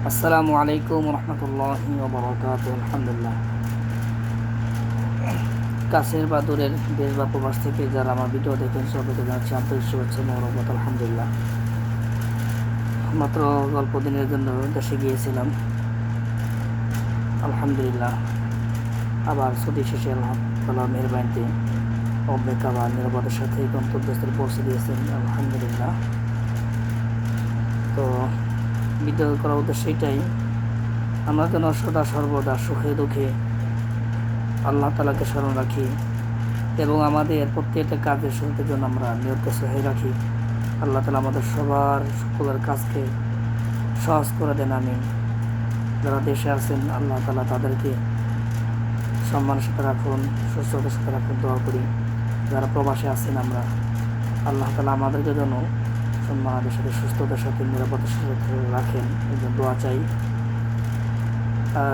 আসসালামু আলাইকুম রহমতুল্লাহি ওয়া বারাকাতুহু। আলহামদুলিল্লাহ, কাছের বা দূরের দেশ বা প্রবাস থেকে যারা আমার ভিডিও দেখেন সবাইকে জানাচ্ছি আন্তরিক শুভেচ্ছা মোবারক। আলহামদুলিল্লাহ, মাত্র অল্প দিনের জন্য দেশে গিয়েছিলাম। আলহামদুলিল্লাহ, আবার ছুটি শেষে আল্লাহ তাআলার মেহেরবানিতে অপেক্ষা বা নিরাপদের সাথে গন্তব্যস্থলে পৌঁছে দিয়েছেন। আলহামদুলিল্লাহ। তো ভিডিও করার উদ্দেশ্য এটাই, আমরা যেন সদা সর্বদা সুখে দুঃখে আল্লাহ তাআলাকে স্মরণ রাখি এবং আমাদের প্রত্যেকটা কাজের শুরুতে জন্য আমরা নিয়ত সহি রাখি। আল্লাহ তাআলা আমাদের সবার সকলের কাজকে সহজ করে দেন। আমিন। যারা দেশে আছেন আল্লাহ তাআলা তাদেরকে সম্মানের সাথে রাখুন, সুস্থতার সাথে রাখুন, দোয়া করি। যারা প্রবাসে আছেন আমরা আল্লাহ তাআলা আমাদেরকে যেন সম্মানের সাথে সুস্থতার সাথে নিরাপত্তার সাথে রাখেন, এই জন্য দোয়া চাই।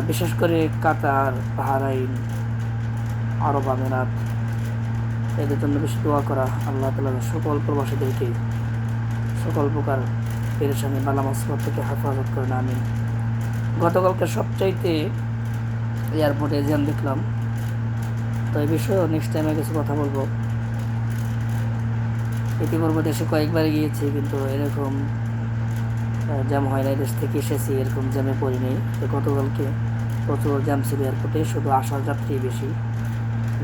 বিশেষ করে কাতার, বাহরাইন, আরব আমিরাত, এদের জন্য বেশি দোয়া করা। আল্লাহ তাআলা সকল প্রবাসীদেরকে সকল প্রকার পেরেশানি বালা মুসিবত থেকে হেফাজত করেন। আমিন। গতকালকে সবচাইতে এয়ারপোর্টে জ্যাম দেখলাম, তো এই বিষয়ে নেক্সট টাইমে কিছু কথা বলবো। ইতিপূর্বে দেশে কয়েকবার গিয়েছি, কিন্তু এরকম জ্যাম হয় না। দেশ থেকে এসেছি, এরকম জ্যামে পড়িনি। তো গতকালকে প্রচুর জ্যাম ছিল এয়ারপোর্টে, শুধু আসার যাত্রী বেশি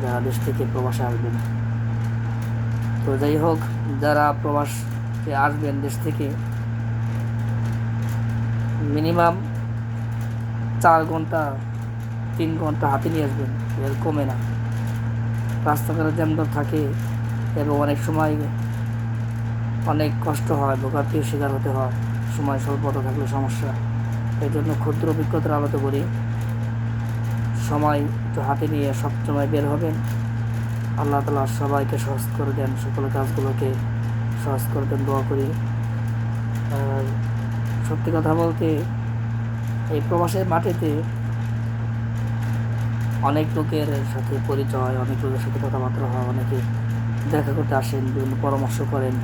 যারা দেশ থেকে প্রবাসে আসবেন। তো যাই হোক, যারা প্রবাসে আসবেন দেশ থেকে মিনিমাম 4 ঘন্টা 3 ঘন্টা হাতে নিয়ে আসবেন, এর কমে না। রাস্তাঘাটে জ্যাম থাকে এবং অনেক সময় অনেক কষ্ট হয়, ভোগান্তির শিকার হতে হয়। সময় স্বল্পতা থাকলে সমস্যা। এই জন্য ক্ষুদ্র অভিজ্ঞতার আলোতে করি, সময় একটু হাতে নিয়ে সবসময় বের হবেন। আল্লাহ তাআলা সবাইকে সহজ করে দেন, সকল কাজগুলোকে সহজ করে দেন, দোয়া করি। আর সত্যি কথা বলতে, এই প্রবাসের মাটিতে অনেক লোকের সাথে পরিচয়, অনেক লোকের সাথে কথাবার্তা হয়, অনেকে দেখা করতে আসেন, বিভিন্ন পরামর্শ করেন।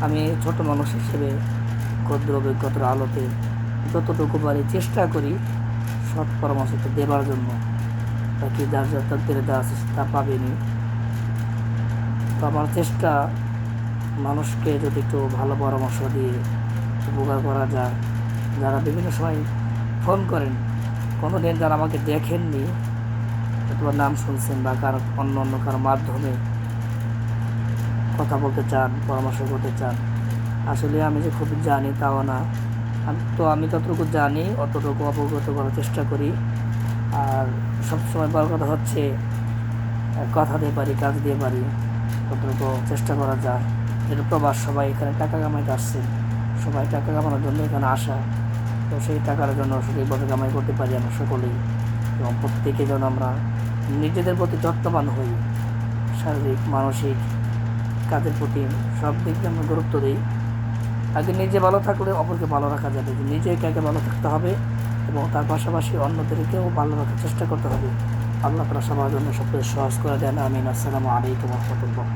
আমি ছোট মানুষ হিসেবে ক্ষুদ্র অভিজ্ঞতার আলোতে যতটুকু পারি চেষ্টা করি সৎ পরামর্শ দেবার জন্য, তাকে যার যার তকদিরে যা আছে তা পাবেনি। তো আমার চেষ্টা, মানুষকে যদি একটু ভালো পরামর্শ দিয়ে উপকার করা যায়। যারা বিভিন্ন সময় ফোন করেন, কোনো দিন যারা আমাকে দেখেননি অথবা নাম শুনছেন বা কারো অন্য কারো মাধ্যমে কথা বলতে চান, পরামর্শ করতে চান, আসলে আমি যে খুব জানি তাও না। আমি ততটুকু জানি অতটুকু অবগত করার চেষ্টা করি। আর সবসময় বড় কথা হচ্ছে, কথা দিয়ে পারি, কাজ দিয়ে পারি, ততটুকু চেষ্টা করা যায়। যেটা প্রবাস, সবাই এখানে টাকা কামাইতে আসছেন, সবাই টাকা কামানোর জন্য এখানে আসা। তো সেই টাকার জন্য সঠিকভাবে কামাই করতে পারি আমরা সকলেই, এবং প্রত্যেকে যেন আমরা নিজেদের প্রতি যত্নবান হই, শারীরিক মানসিক কাজের প্রতি সব দিক দিয়ে আমরা গুরুত্ব দিই। আগে নিজে ভালো থাকলে অপরকে ভালো রাখা যাবে। নিজে একে ভালো থাকতে হবে এবং তার পাশাপাশি অন্যদেরকেও ভালো রাখার চেষ্টা করতে হবে। আল্লাহ তাআলা সবার জন্য সব কিছু সহজ করে দেন। আমিন। আসসালামু আলাইকুম ওয়া রাহমাতুল্লাহ।